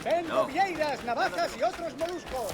Vendo vieiras, navajas y otros moluscos.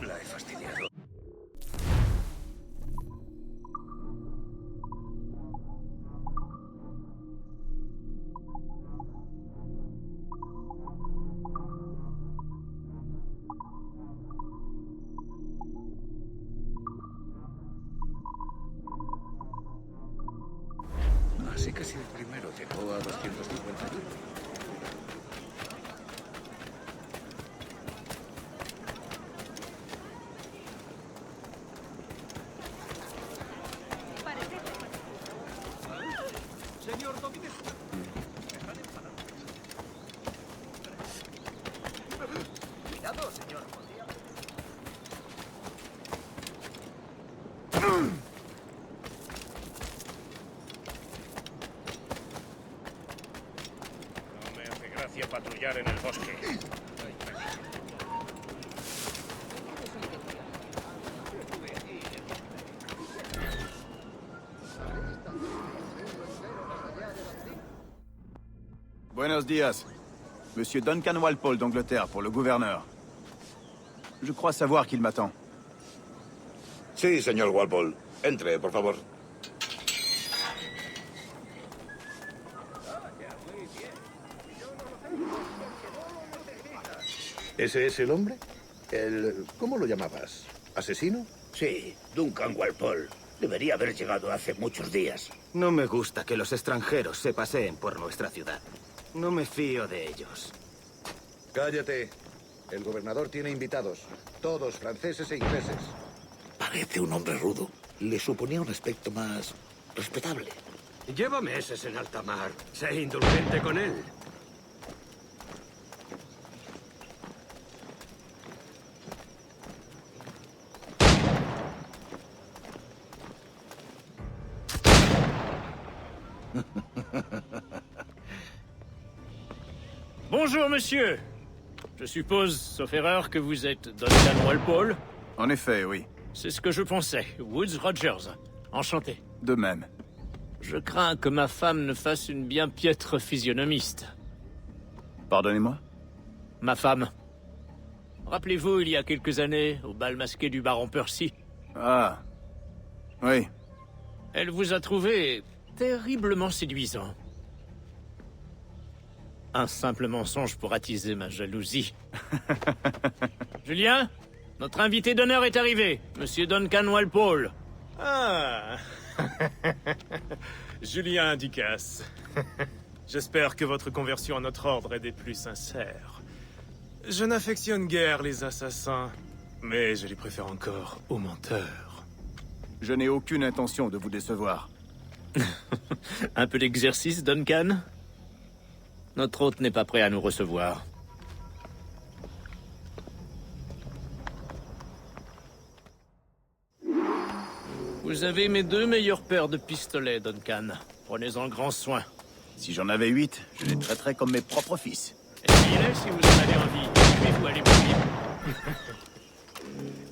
La he fastidiado. Así que si el primero llegó a 250. Señor Domínguez. Están enfadados. Cuidado, señor. No me hace gracia patrullar en el bosque. Buenos días. Monsieur Duncan Walpole d'Angleterre pour le gouverneur. Je crois savoir qu'il m'attend. Sí, señor Walpole. Entre, por favor. ¿Ese es el hombre? ¿Cómo lo llamabas? ¿Asesino? Sí, Duncan Walpole. Debería haber llegado hace muchos días. No me gusta que los extranjeros se paseen por nuestra ciudad. No me fío de ellos. Cállate. El gobernador tiene invitados. Todos franceses e ingleses. Parece un hombre rudo. Le suponía un aspecto más respetable. Lleva meses en alta mar. Sé indulgente con él. Bonjour, monsieur. Je suppose, sauf erreur, que vous êtes Duncan Walpole. En effet, oui. C'est ce que je pensais. Woods Rogers. Enchanté. De même. Je crains que ma femme ne fasse une bien piètre physionomiste. Pardonnez-moi? Ma femme. Rappelez-vous, il y a quelques années, au bal masqué du baron Percy. Ah. Oui. Elle vous a trouvé terriblement séduisant. Un simple mensonge pour attiser ma jalousie. Julien, notre invité d'honneur est arrivé, Monsieur Duncan Walpole. Ah. Julien Ducasse. J'espère que votre conversion à notre ordre est des plus sincères. Je n'affectionne guère les assassins, mais je les préfère encore aux menteurs. Je n'ai aucune intention de vous décevoir. Un peu d'exercice, Duncan? Notre hôte n'est pas prêt à nous recevoir. Vous avez mes 2 meilleures paires de pistolets, Duncan. Prenez-en grand soin. Si j'en avais 8, je les traiterais comme mes propres fils. Essayez-les si vous en avez envie. Puis-vous aller vous libre.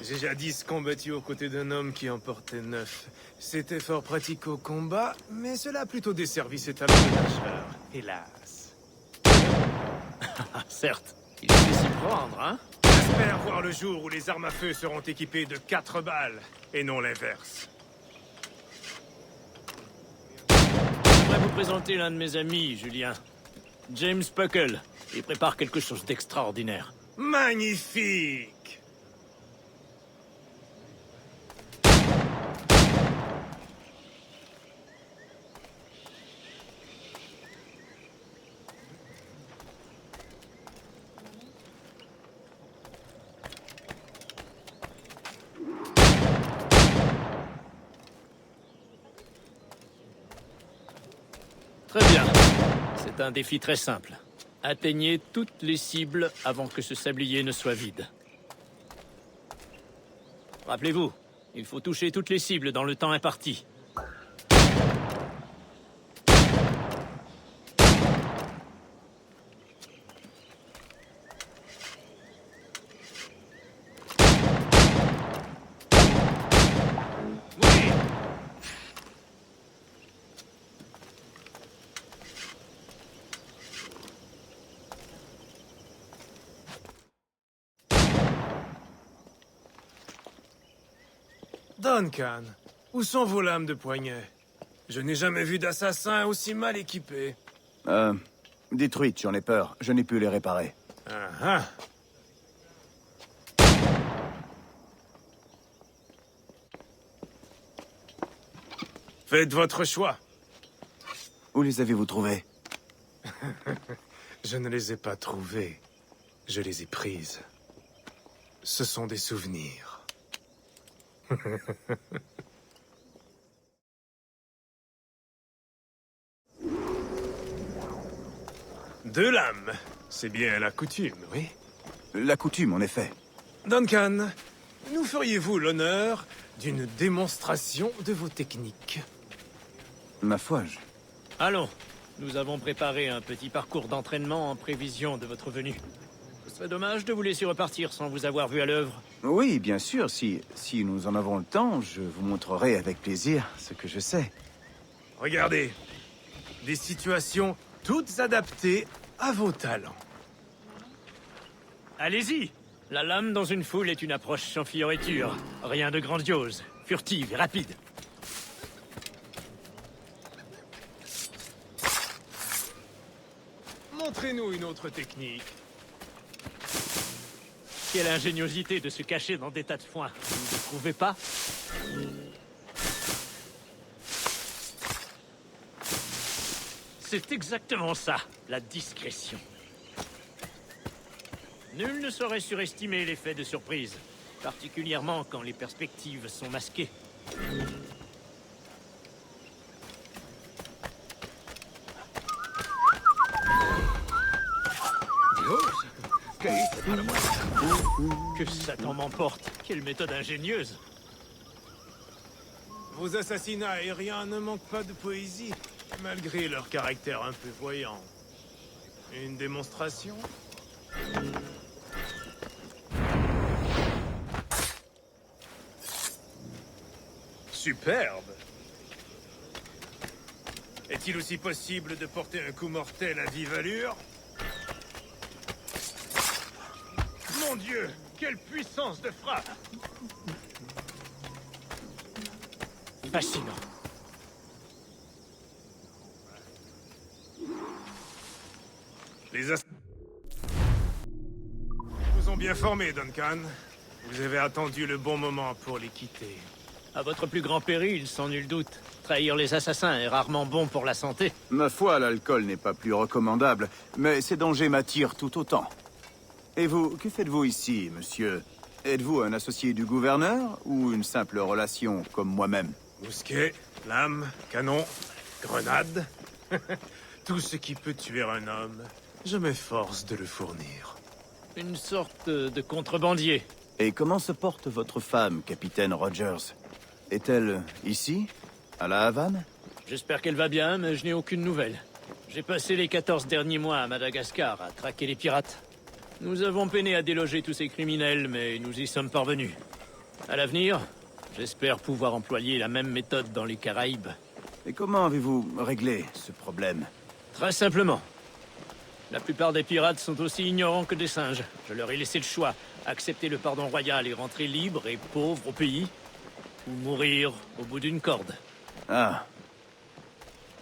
J'ai jadis combattu aux côtés d'un homme qui en portait 9. C'était fort pratique au combat, mais cela a plutôt desservi ses talents de nageur, hélas. Certes, il sait s'y prendre, hein? J'espère voir le jour où les armes à feu seront équipées de 4 balles, et non l'inverse. J'aimerais vous présenter l'un de mes amis, Julien. James Puckle. Il prépare quelque chose d'extraordinaire. Magnifique! Très bien. C'est un défi très simple. Atteignez toutes les cibles avant que ce sablier ne soit vide. Rappelez-vous, il faut toucher toutes les cibles dans le temps imparti. Oui! Duncan, où sont vos lames de poignet? Je n'ai jamais vu d'assassin aussi mal équipé. Détruites, j'en ai peur. Je n'ai pu les réparer. Ah ah. Faites votre choix. Où les avez-vous trouvés? Je ne les ai pas trouvées. Je les ai prises. Ce sont des souvenirs. Deux lames. C'est bien la coutume, oui? La coutume, en effet. Duncan, nous feriez-vous l'honneur d'une démonstration de vos techniques? Ma foi, Allons, nous avons préparé un petit parcours d'entraînement en prévision de votre venue. Ce serait dommage de vous laisser repartir sans vous avoir vu à l'œuvre. Oui, bien sûr, si nous en avons le temps, je vous montrerai avec plaisir ce que je sais. Regardez, des situations toutes adaptées à vos talents. Allez-y! La lame dans une foule est une approche sans fioriture. Rien de grandiose, furtive et rapide. Montrez-nous une autre technique. Quelle ingéniosité de se cacher dans des tas de foin. Vous ne trouvez pas? C'est exactement ça, la discrétion. Nul ne saurait surestimer l'effet de surprise, particulièrement quand les perspectives sont masquées. Que Satan m'emporte! Quelle méthode ingénieuse! Vos assassinats aériens ne manquent pas de poésie, malgré leur caractère un peu voyant. Une démonstration? Superbe! Est-il aussi possible de porter un coup mortel à vive allure? Mon Dieu! Quelle puissance de frappe! Fascinant. Les ass... vous ont bien formé, Duncan. Vous avez attendu le bon moment pour les quitter. À votre plus grand péril, sans nul doute. Trahir les assassins est rarement bon pour la santé. Ma foi, l'alcool n'est pas plus recommandable, mais ces dangers m'attirent tout autant. Et vous, que faites-vous ici, monsieur? Êtes-vous un associé du gouverneur ou une simple relation comme moi-même? Mousquet, lame, canon, grenade. Tout ce qui peut tuer un homme, je m'efforce de le fournir. Une sorte de contrebandier. Et comment se porte votre femme, capitaine Rogers? Est-elle ici, à la Havane? J'espère qu'elle va bien, mais je n'ai aucune nouvelle. J'ai passé les 14 derniers mois à Madagascar à traquer les pirates. Nous avons peiné à déloger tous ces criminels, mais nous y sommes parvenus. À l'avenir, j'espère pouvoir employer la même méthode dans les Caraïbes. Et comment avez-vous réglé ce problème? Très simplement. La plupart des pirates sont aussi ignorants que des singes. Je leur ai laissé le choix. Accepter le pardon royal et rentrer libre et pauvre au pays, ou mourir au bout d'une corde. Ah.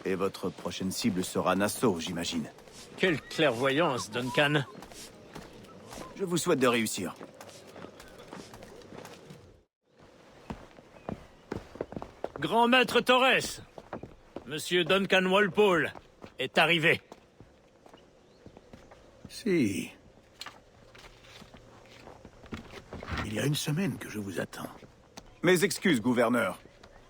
Et votre prochaine cible sera Nassau, j'imagine. Quelle clairvoyance, Duncan. Je vous souhaite de réussir. Grand maître Torres, Monsieur Duncan Walpole est arrivé. Si. Il y a une semaine que je vous attends. Mes excuses, gouverneur.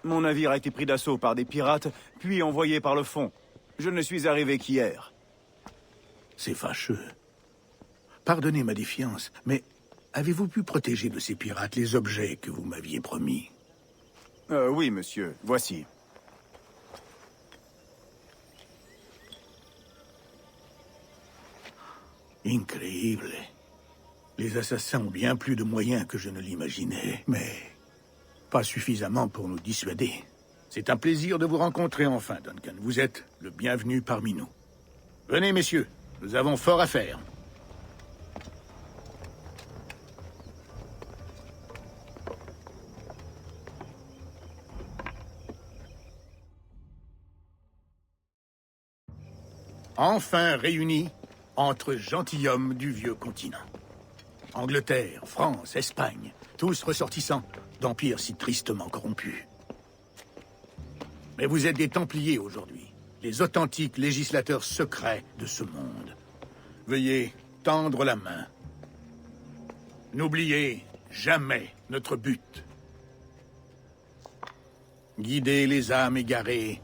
Mon navire a été pris d'assaut par des pirates, puis envoyé par le fond. Je ne suis arrivé qu'hier. C'est fâcheux. Pardonnez ma défiance, mais avez-vous pu protéger de ces pirates les objets que vous m'aviez promis? Oui, monsieur. Voici. Incroyable. Les assassins ont bien plus de moyens que je ne l'imaginais, mais pas suffisamment pour nous dissuader. C'est un plaisir de vous rencontrer enfin, Duncan. Vous êtes le bienvenu parmi nous. Venez, messieurs, nous avons fort à faire. Enfin réunis entre gentilshommes du vieux continent. Angleterre, France, Espagne, tous ressortissants d'empires si tristement corrompus. Mais vous êtes des Templiers aujourd'hui, les authentiques législateurs secrets de ce monde. Veuillez tendre la main. N'oubliez jamais notre but. Guider les âmes égarées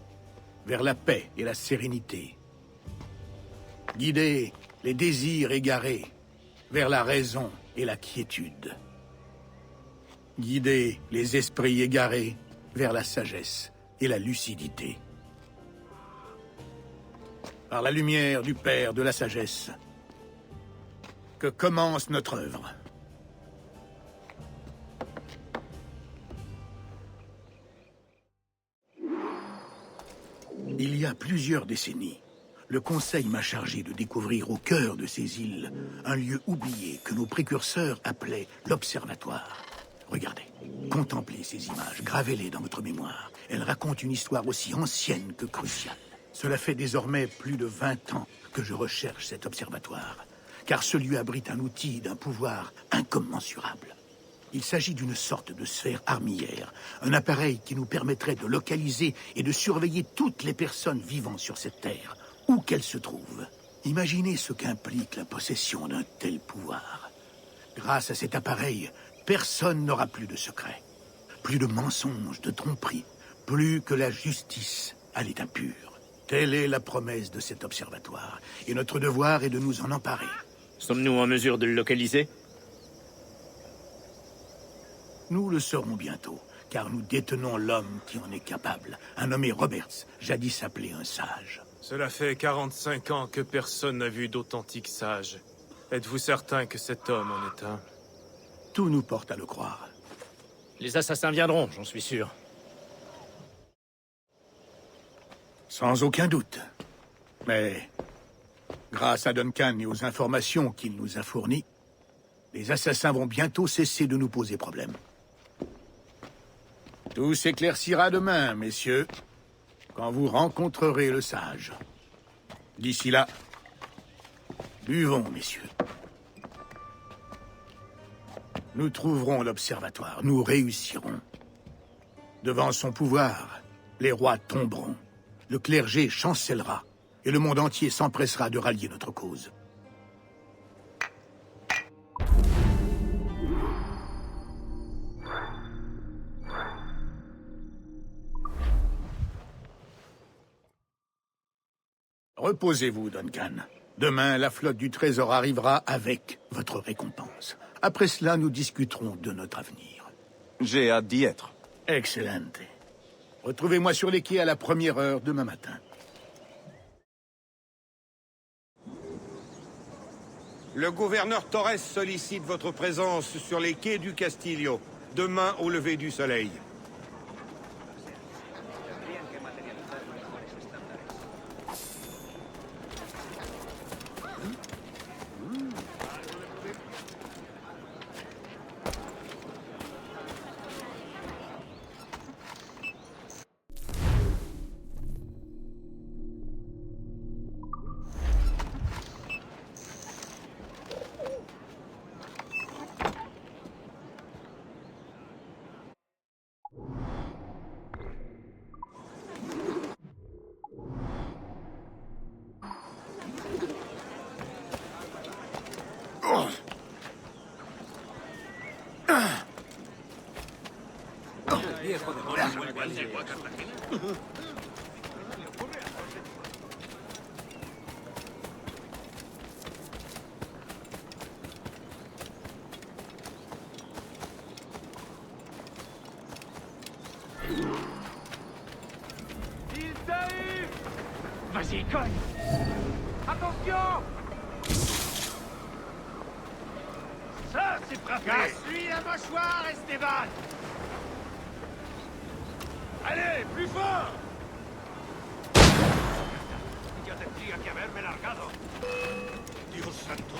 vers la paix et la sérénité. Guider les désirs égarés vers la raison et la quiétude. Guider les esprits égarés vers la sagesse et la lucidité. Par la lumière du Père de la sagesse, que commence notre œuvre. Il y a plusieurs décennies, le Conseil m'a chargé de découvrir au cœur de ces îles un lieu oublié que nos précurseurs appelaient l'Observatoire. Regardez, contemplez ces images, gravez-les dans votre mémoire. Elles racontent une histoire aussi ancienne que cruciale. Cela fait désormais plus de 20 ans que je recherche cet observatoire, car ce lieu abrite un outil d'un pouvoir incommensurable. Il s'agit d'une sorte de sphère armillaire, un appareil qui nous permettrait de localiser et de surveiller toutes les personnes vivant sur cette terre, où qu'elles se trouvent. Imaginez ce qu'implique la possession d'un tel pouvoir. Grâce à cet appareil, personne n'aura plus de secrets, plus de mensonges, de tromperies, plus que la justice à l'état pur. Telle est la promesse de cet observatoire, et notre devoir est de nous en emparer. Sommes-nous en mesure de le localiser? Nous le saurons bientôt, car nous détenons l'homme qui en est capable, un nommé Roberts, jadis appelé un sage. Cela fait 45 ans que personne n'a vu d'authentiques sages. Êtes-vous certain que cet homme en est un? Tout nous porte à le croire. Les assassins viendront, j'en suis sûr. Sans aucun doute. Mais, grâce à Duncan et aux informations qu'il nous a fournies, les assassins vont bientôt cesser de nous poser problème. Tout s'éclaircira demain, messieurs, quand vous rencontrerez le sage. D'ici là, buvons, messieurs. Nous trouverons l'observatoire, nous réussirons. Devant son pouvoir, les rois tomberont, le clergé chancellera, et le monde entier s'empressera de rallier notre cause. Reposez-vous, Duncan. Demain, la flotte du Trésor arrivera avec votre récompense. Après cela, nous discuterons de notre avenir. J'ai hâte d'y être. Excellente. Retrouvez-moi sur les quais à la première heure demain matin. Le gouverneur Torres sollicite votre présence sur les quais du Castillo, demain au lever du soleil. Vas-y, cogne. Attention! Ça, c'est frappé. Casse-lui la mâchoire, Esteban. Allez, plus fort. Ya tendría que haberme largado. Dios santo.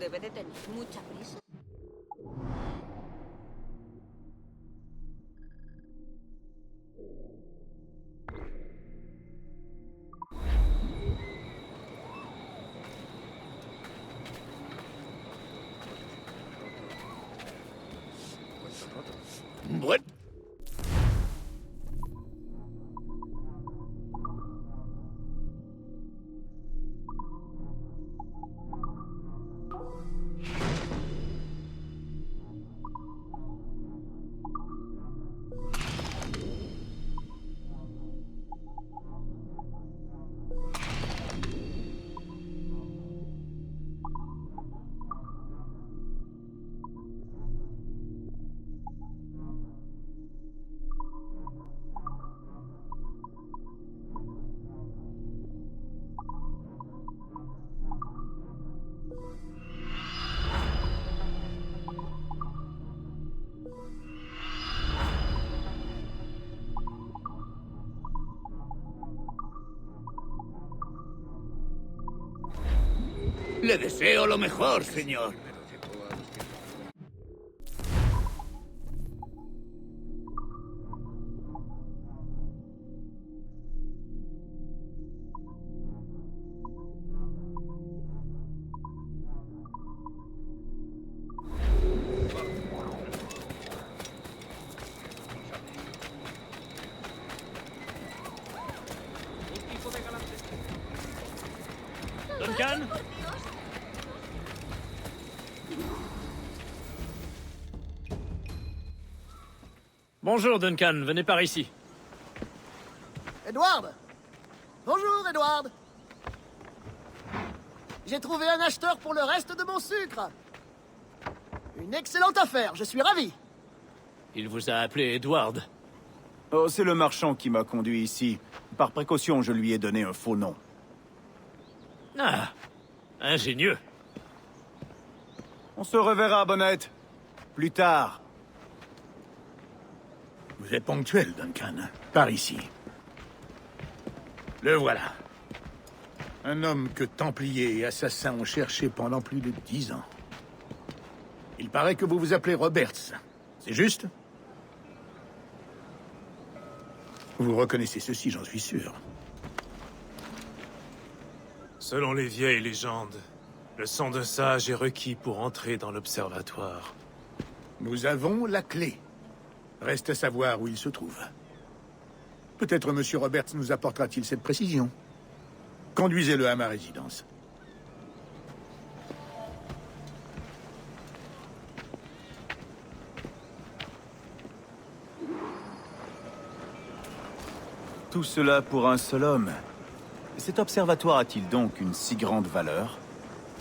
Debe de tener mucha prisa. Bueno. Le deseo lo mejor, señor. Duncan? Bonjour, Duncan. Venez par ici. Edward! Bonjour, Edward! J'ai trouvé un acheteur pour le reste de mon sucre. Une excellente affaire, je suis ravi. Il vous a appelé Edward. Oh, c'est le marchand qui m'a conduit ici. Par précaution, je lui ai donné un faux nom. Ah, ingénieux. On se reverra, Bonnette. Plus tard. Vous êtes ponctuel, Duncan. Par ici. Le voilà. Un homme que Templiers et assassins ont cherché pendant plus de 10 ans. Il paraît que vous vous appelez Roberts. C'est juste? Vous reconnaissez ceci, j'en suis sûr. Selon les vieilles légendes, le sang d'un sage est requis pour entrer dans l'observatoire. Nous avons la clé. Reste à savoir où il se trouve. Peut-être M. Roberts nous apportera-t-il cette précision. Conduisez-le à ma résidence. Tout cela pour un seul homme. Cet observatoire a-t-il donc une si grande valeur?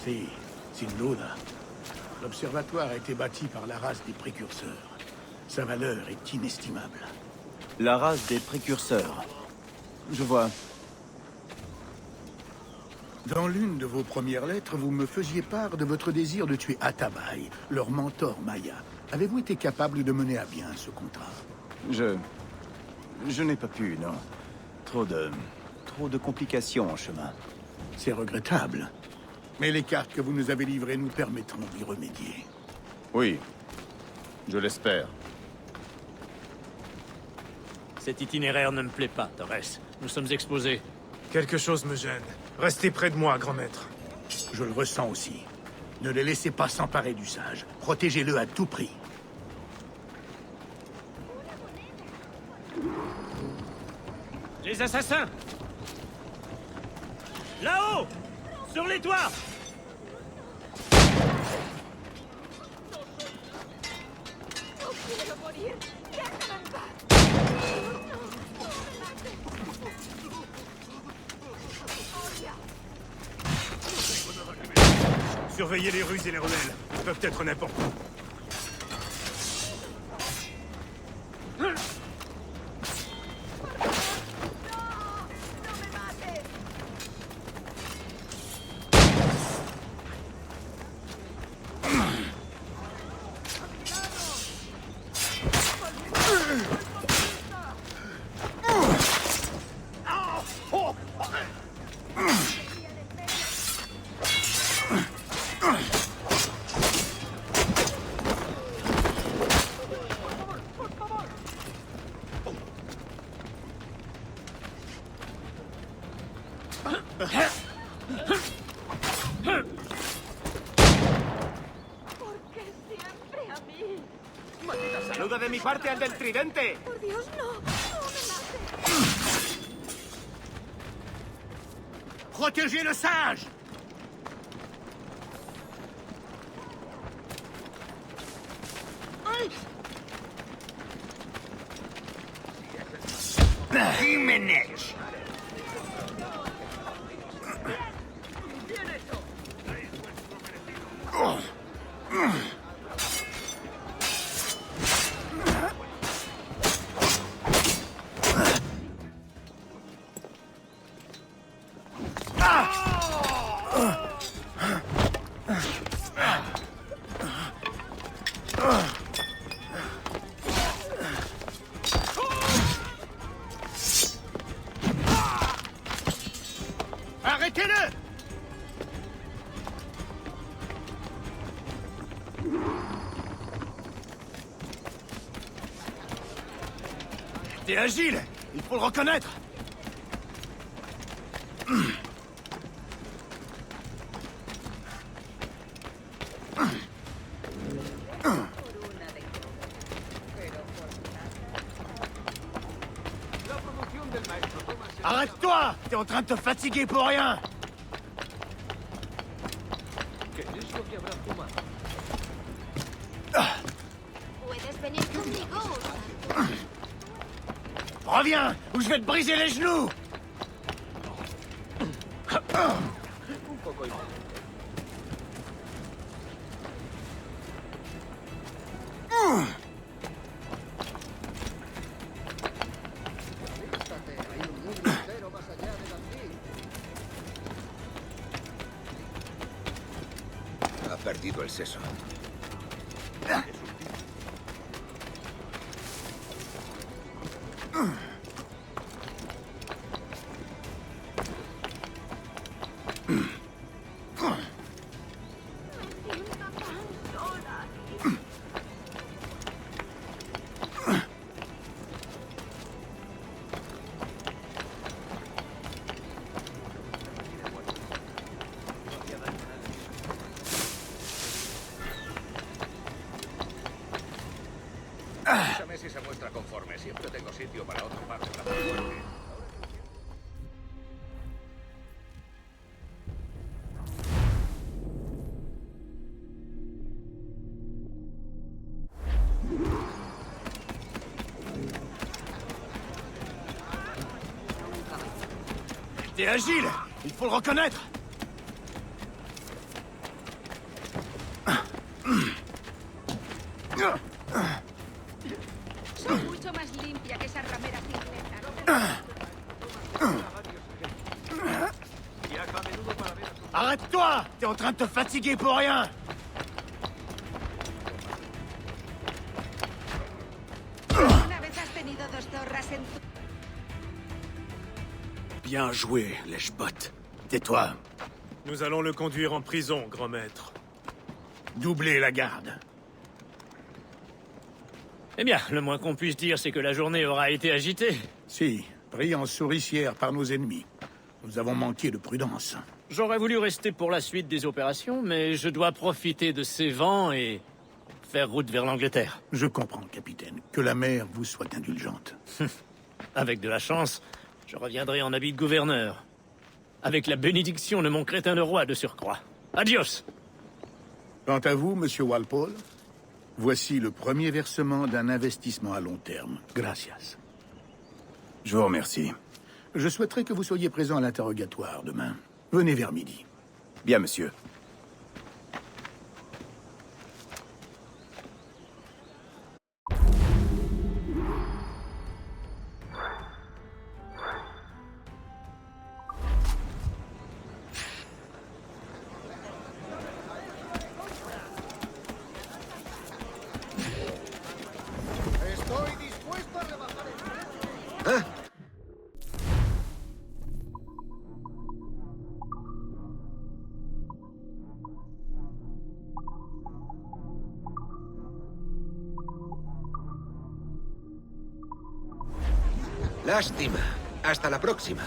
Si, Sinloda. L'observatoire a été bâti par la race des précurseurs. Sa valeur est inestimable. La race des précurseurs. Je vois. Dans l'une de vos premières lettres, vous me faisiez part de votre désir de tuer Atabay, leur mentor Maya. Avez-vous été capable de mener à bien ce contrat? Je n'ai pas pu, non. Trop de complications en chemin. C'est regrettable. Mais les cartes que vous nous avez livrées nous permettront d'y remédier. Oui, je l'espère. Cet itinéraire ne me plaît pas, Torres. Nous sommes exposés. Quelque chose me gêne. Restez près de moi, grand maître. Je le ressens aussi. Ne les laissez pas s'emparer du sage. Protégez-le à tout prix. Les assassins! Là-haut! Sur les toits! quiero morir. Déjame en paz. No, no me mates. Surveillez les ruses et les rebelles. Ils peuvent être n'importe où. ¿Por qué siempre a mí? ¡Saluda de mi parte al del tridente! Por Dios, no. No me mates. Protégez le singe! Jiménez. Arrêtez-le! T'es agile! Il faut le reconnaître! Arrête-toi! T'es en train de te fatiguer pour rien! Puedes venir conmigo. Reviens, ou je vais te briser les genoux! Ha perdido el seso. Avísame si se muestra conforme. Siempre tengo sitio para otro par de brazos fuertes. T'es agile! Il faut le reconnaître! Soy mucho más limpia que esas rameras inglesas. Arrête-toi! T'es en train de te fatiguer pour rien! Una vez has tenido dos zorras en tu... Bien joué, lèche-botte. Tais-toi. Nous allons le conduire en prison, grand maître. Doublez la garde. Eh bien, le moins qu'on puisse dire, c'est que la journée aura été agitée. Si, pris en souricière par nos ennemis. Nous avons manqué de prudence. J'aurais voulu rester pour la suite des opérations, mais je dois profiter de ces vents et faire route vers l'Angleterre. Je comprends, capitaine. Que la mer vous soit indulgente. Avec de la chance, je reviendrai en habit de gouverneur. Avec la bénédiction de mon crétin de roi de surcroît. Adios! Quant à vous, monsieur Walpole, Voici le premier versement d'un investissement à long terme. Gracias. Je vous remercie. Je souhaiterais que vous soyez présent à l'interrogatoire demain. Venez vers midi. Bien, monsieur. Estoy dispuesto a rebajar el precio. Lástima. Hasta la próxima.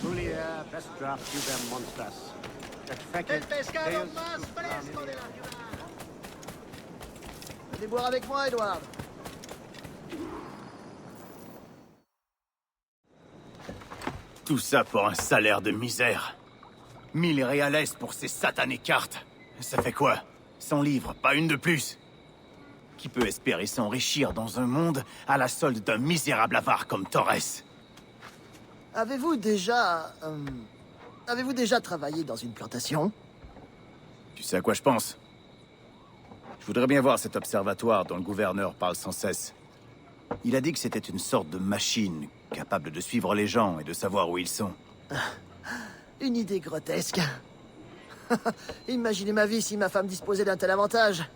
Julia, best draft you them monsters. El pescado más fresco de la ciudad. Venez boire avec moi, Edward. Tout ça pour un salaire de misère. 1000 réales pour ces satanées cartes. Ça fait quoi 100 livres, pas une de plus. Qui peut espérer s'enrichir dans un monde à la solde d'un misérable avare comme Torres? Avez-vous déjà travaillé dans une plantation? Tu sais à quoi je pense? Je voudrais bien voir cet observatoire dont le gouverneur parle sans cesse. Il a dit que c'était une sorte de machine, capable de suivre les gens et de savoir où ils sont. Une idée grotesque. Imaginez ma vie si ma femme disposait d'un tel avantage.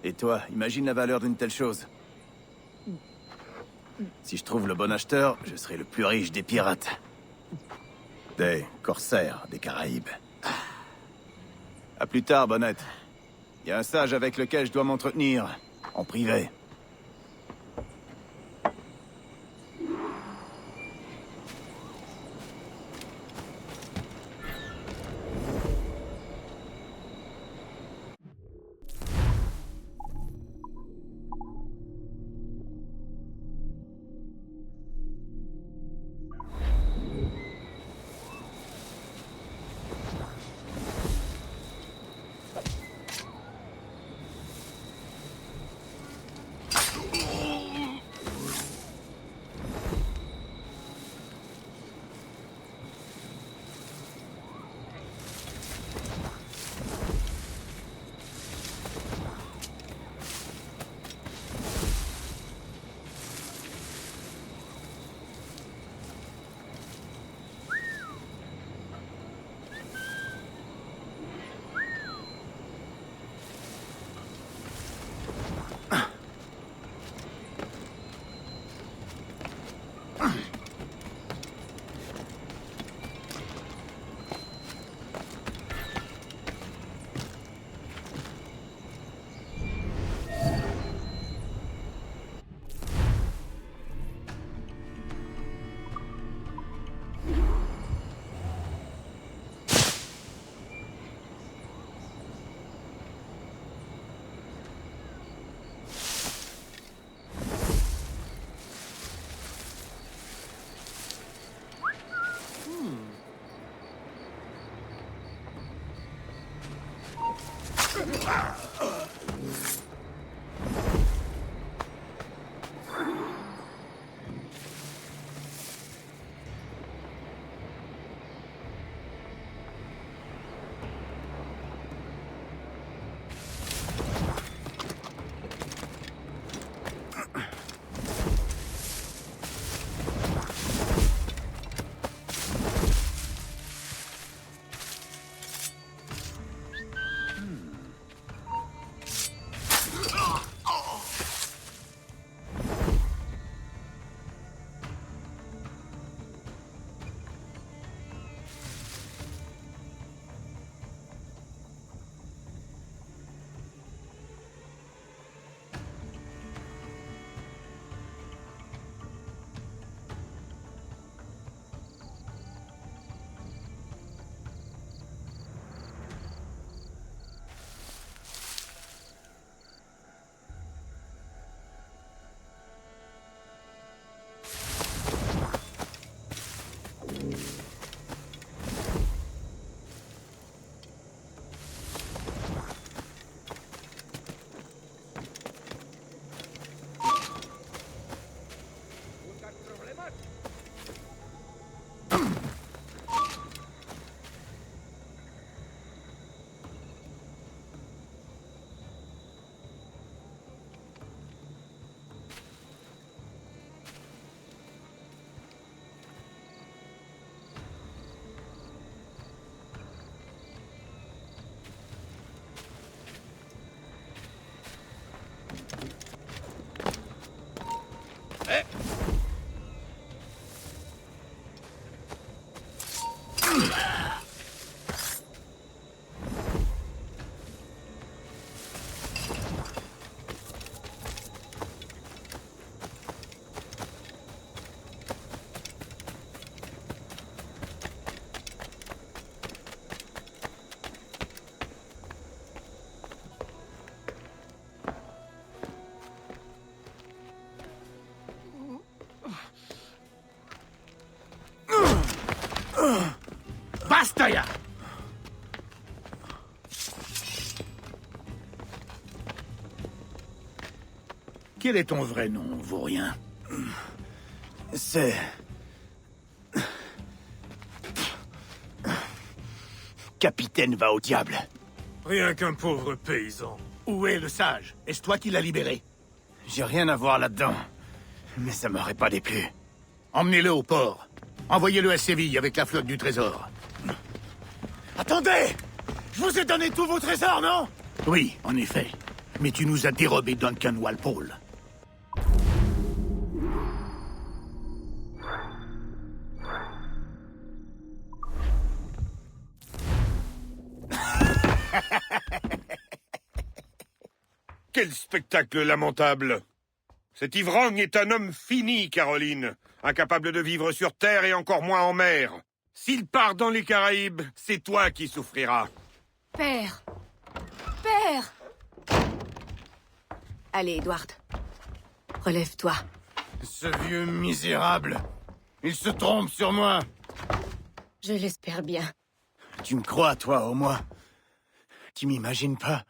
Et toi, imagine la valeur d'une telle chose. Si je trouve le bon acheteur, je serai le plus riche des pirates. Des corsaires des Caraïbes. À plus tard, Bonnette. Il y a un sage avec lequel je dois m'entretenir, en privé. Quel est ton vrai nom, vaurien? C'est... Capitaine va au diable. Rien qu'un pauvre paysan. Où est le sage? Est-ce toi qui l'as libéré? J'ai rien à voir là-dedans. Mais ça m'aurait pas déplu. Emmenez-le au port. Envoyez-le à Séville avec la flotte du trésor. Attendez! Je vous ai donné tous vos trésors, non? Oui, en effet. Mais tu nous as dérobé Duncan Walpole. Quel spectacle lamentable! Cet ivrogne est un homme fini, Caroline. Incapable de vivre sur Terre et encore moins en mer. S'il part dans les Caraïbes, c'est toi qui souffriras. Père! Père! Allez, Edward. Relève-toi. Ce vieux misérable. Il se trompe sur moi. Je l'espère bien. Tu me crois, toi, au moins? Tu m'imagines pas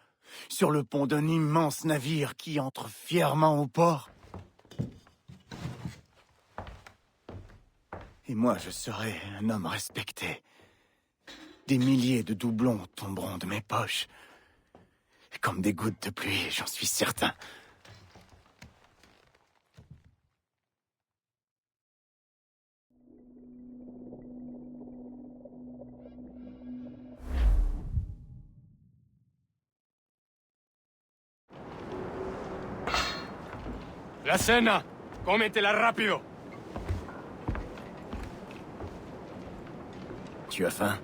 sur le pont d'un immense navire qui entre fièrement au port? Et moi, je serai un homme respecté. Des milliers de doublons tomberont de mes poches. Comme des gouttes de pluie, j'en suis certain. La cena! Cómetela rápido! Tu as faim?